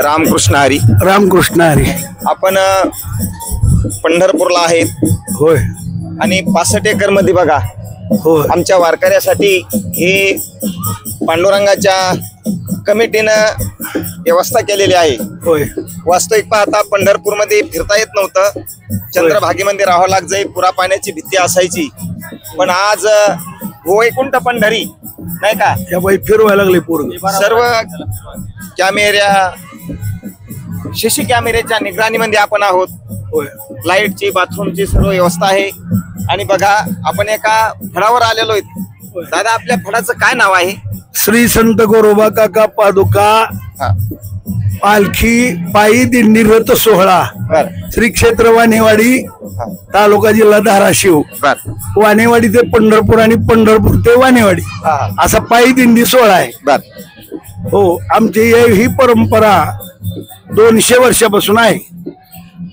रामकृष्ण हरी. रामकृष्ण हरी. आपण पंढरपूरला आहेत. होय. आणि 65 एकर मध्ये बघा होय. आमच्या वारकऱ्यासाठी हे पांडुरंगाच्या कमिटीनं व्यवस्था केलेली आहे. होय. वास्तविक पाहता पंढरपूरमध्ये फिरता येत नव्हतं. चंद्रभागेमध्ये राहावं लाग जाई, पुरा पाण्याची भीती असायची. पण आज वैकुंठ पंढरी नाही का, या बाई फिरवायला लागले पूर्ण. सर्व कॅमेऱ्या शिशी कॅमेऱ्याच्या निगराणीमध्ये आपण आहोत. होय. लाईटची बाथरूमची सर्व व्यवस्था आहे. आणि बघा आपण एका फळावर आलेलो आहेत. दादा आपल्या फळाचं काय नाव आहे? श्री संत गोरोबा काका पादुका पालखी पायी दिंडी रथ सोहळा श्री क्षेत्र वाणेवाडी तालुका जिल्हा धाराशिव. वाणेवाडी ते पंढरपूर आणि पंढरपूर ते वाणेवाडी असा पायी दिंडी सोहळा आहे. हो, आमची ही परंपरा 200 वर्षापासून आहे.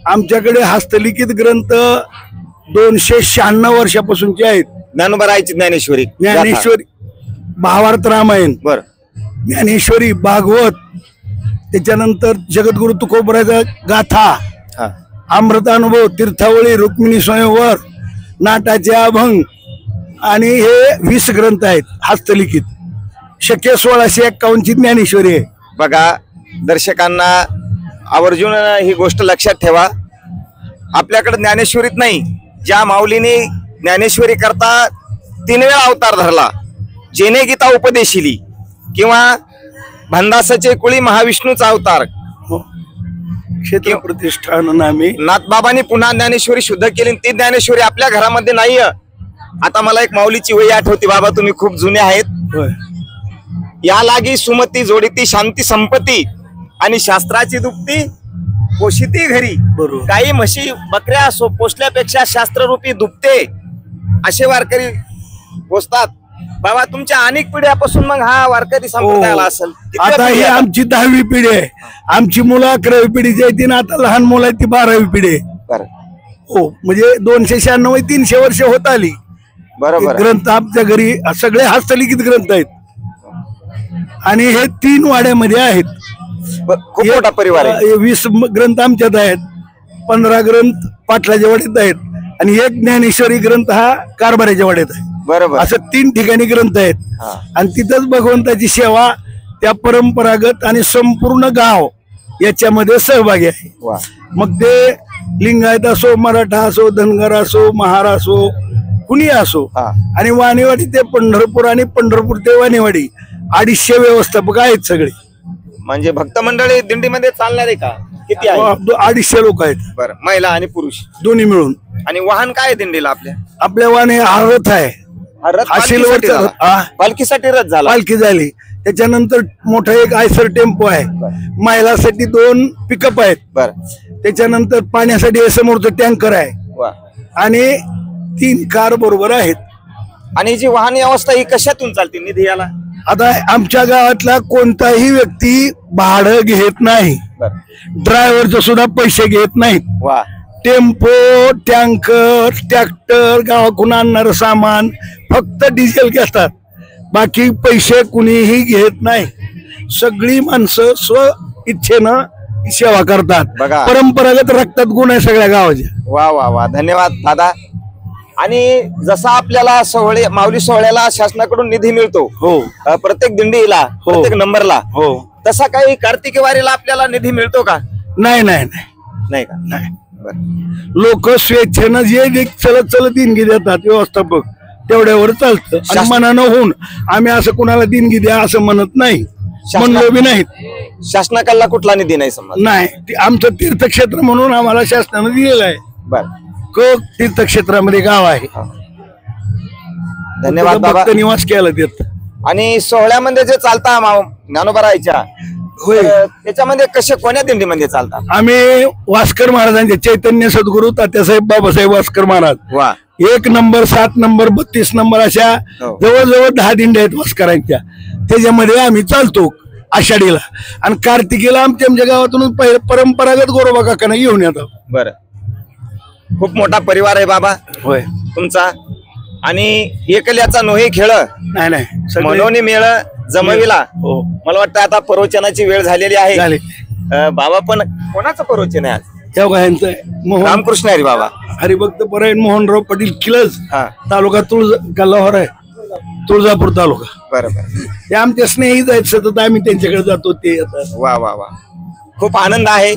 आमच्याकडे हस्तलिखित ग्रंथ 296 वर्षापासूनचे आहेत. ज्ञानोबरायची ज्ञानेश्वरी, ज्ञानेश्वरी, भावार्थ रामायण, ज्ञानेश्वरी, भागवत, त्याच्यानंतर जगद्गुरु तुकोबराचा गाथा, अमृतानुभव, तीर्थावळी, रुक्मिणी स्वयंवर, नाटाचे अभंग आणि हे 20 ग्रंथ आहेत हस्तलिखित. शक्य 1651 ज्ञानेश्वरी आहे. बघा दर्शकांना आवर्जून ही गोष्ट लक्षात ठेवा. आपल्याकडे ज्ञानेश्वरीत नाही. ज्या माऊलीने ज्ञानेश्वरी करता 3 वेळा अवतार धरला, जेने गीता उपदेशिली किंवा भंडासाचे कुळी महाविष्णूचा अवतार, क्षेत्र प्रतिष्ठान नामे नाथबाबांनी पुन्हा ज्ञानेश्वरी शुद्ध केली. ती ज्ञानेश्वरी आपल्या घरामध्ये नाही. आता मला एक माऊलीची वही आठवती. बाबा तुम्ही खूप जुने आहेत. या लागी सुमती जोडीती शांती संपत्ती आणि शास्त्राची दुप्ती पोशिती घरी. काही म्हशी बकऱ्या असो पोचल्यापेक्षा शास्त्ररूपी दुपते असे वारकरी पोचतात. बाबा तुमच्या अनेक पिढ्यापासून मग हा वारकरी संप्रदायाला असेल. आता ही आमची 10वी पिढी आहे. आमची मुलं 11वी पिढीची आहे. आता लहान मुलं आहेत ती 12वी पिढी आहे. हो, म्हणजे 296 300 वर्ष होत आली. बरोबर. ग्रंथ आमच्या घरी सगळे हस्तलिखित ग्रंथ आहेत आणि हे 3 वाड्यामध्ये आहेत. खूप मोठा परिवार आहे. 20 ग्रंथ आमच्यात आहेत, 15 ग्रंथ पाटलाच्या वाड्यात आहेत आणि एक ज्ञानेश्वरी ग्रंथ हा कारभाराच्या वाड्यात आहे. बरोबर. असं 3 ठिकाणी ग्रंथ आहेत. आणि तिथंच भगवंताची सेवा त्या परंपरागत आणि संपूर्ण गाव याच्यामध्ये सहभागी आहे. मग ते लिंगायत असो, मराठा असो, धनगर असो, महार असो, कुणी असो. आणि वाणेवाडी ते पंढरपूर आणि पंढरपूर ते वाणेवाडी 250 व्यवस्थापक आहेत सगळे. म्हणजे भक्त मंडळी दिंडीमध्ये चालणार आहे का? किती आहे? 250 लोक आहेत. बरं, महिला आणि पुरुष दोन्ही मिळून. आणि वाहन काय आहे दिंडीला आपल्या वाहने रथ आहे. पालखीसाठी रथ झाला, पालखी झाली. त्याच्यानंतर मोठा एक आयसर टेम्पो आहे. महिलासाठी 2 पिकअप आहेत. त्याच्यानंतर पाण्यासाठी समोरचं टँकर आहे आणि 3 कार बरोबर आहेत. आणि जी वाहन व्यवस्था ही कशातून चालते निधी याला? आता आमच्या गावातला कोणताही व्यक्ती भाडं घेत नाही. ड्रायव्हरचे सुद्धा पैसे घेत नाहीत. टेम्पो, टँकर, ट्रॅक्टर, गावाकडून आणणार सामान फक्त डिझेल घेतात. बाकी पैसे कुणीही घेत नाही. सगळी माणसं स्व इच्छेनं सेवा करतात. परंपरागत रक्तात गुण आहे सगळ्या गावाच्या. वा वा वा, धन्यवाद दादा. आणि जसा आपल्याला सोहळे माऊली सोहळ्याला शासनाकडून निधी मिळतो प्रत्येक दिंडीला, प्रत्येक नंबरला, तसा काही कार्तिकी वारीला आपल्याला निधी मिळतो का? नाही नाही नाही का? नाही. लोक स्वेच्छेनं जे चलत चलत देणगी देतात व्यवस्थापक तेवढ्यावर चालतं. आणि मनानं होऊन आम्ही असं कुणाला देणगी द्या असं म्हणत नाही, म्हणलो बी नाहीत. शासनाकडला कुठला निधी नाही समज नाही. आमचं तीर्थक्षेत्र म्हणून आम्हाला शासनानं दिलेलं आहे. बरं, तीर्थक्षेत्रामध्ये गाव आहे. धन्यवाद बाबा. निवास केला तिथं. आणि सोहळ्यामध्ये जे चालता ज्ञानोबरायच्या त्याच्यामध्ये कसे कोण्या दिंडीमध्ये चालतात? आम्ही वास्कर महाराजांचे चैतन्य सद्गुरू Tatyasaheb Babasaheb Waskar Maharaj 1 number, 7 number, 32 number अशा जवळजवळ 10 दिंड्या आहेत वास्करांच्या. त्याच्यामध्ये आम्ही चालतो आषाढीला. आणि कार्तिकीला आमच्या गावातून परंपरागत गोरोबा काकांना घेऊन येतो. बरं, खूप मोठा परिवार आहे बाबा होय तुमचा. आणि एकल्याचा नोहे खेळ नाही नाही सगळे- मनोनी मेळ जमविला. हो मला वाटतं आता प्रवचनाची वेळ झालेली आहे. झाले बाबा पण कोणाचं प्रवचन आहे आज? तेव्हा यांचं मोहन रामकृष्ण हरी बाबा. हरिभक्त परायण मोहनराव पाटील किलज हा तालुका गल्हावर आहे, तुळजापूर तालुका. बरोबर. ते आमच्या स्नेही आहेत सतत, आम्ही त्यांच्याकडे जातो. ते आता वा वा वा, खूप आनंद आहे.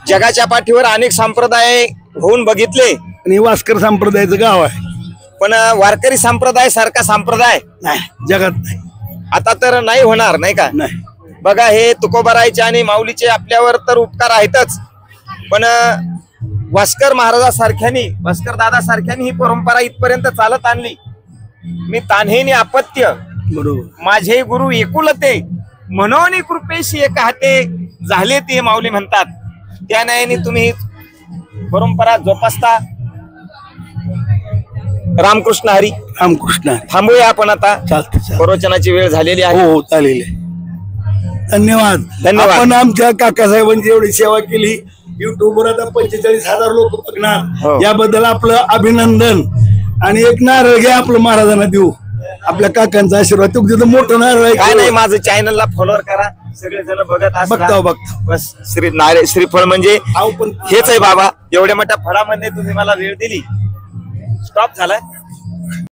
जगाच्या पाठीवर अनेक संप्रदाय होऊन बघितले, आणि वास्कर संप्रदायाचं गाव आहे. पण वारकरी संप्रदाय सारखा संप्रदाय नाही जगात नाही. आता तर नाही होणार, नाही का? नाही बघा, हे तुकोबारायचे आणि माऊलीचे आपल्यावर तर उपकार आहेतच, पण वास्कर महाराजासारख्यानी, वास्कर दादा सारख्यानी ही परंपरा इथपर्यंत चालत आणली. मी तान्हेनी अपत्य बरोबर. माझे गुरु एकुलते, म्हणून कृपेशी एक हाते झाले ते माऊली म्हणतात. त्या न्यायाने तुम्ही परंपरा जोपासता. रामकृष्ण हरी. रामकृष्ण. थांबूया आपण आता, चालते प्रवचनाची वेळ झालेली आहे. हो चालेल. धन्यवाद. धन्यवाद. आपण आमच्या काकासाहेबांची एवढी सेवा केली. युट्यूबवर आता 45,000 लोक बघणार. हो. याबद्दल आपलं अभिनंदन. आणि एक नारळ घ्या आपलं महाराजांना देऊ, आपल्या काकांचा आशीर्वाद. तुमचं मोठं नारळ आहे. काय नाही, माझं चॅनलला फॉलोअर करा, सगळेजण बघत असतात. बघतो. बस श्रीफळ म्हणजे अहो पण हेच आहे बाबा. एवढ्या मोठ्या फळामध्ये तुम्ही मला वेळ दिली. स्टॉप झालाय.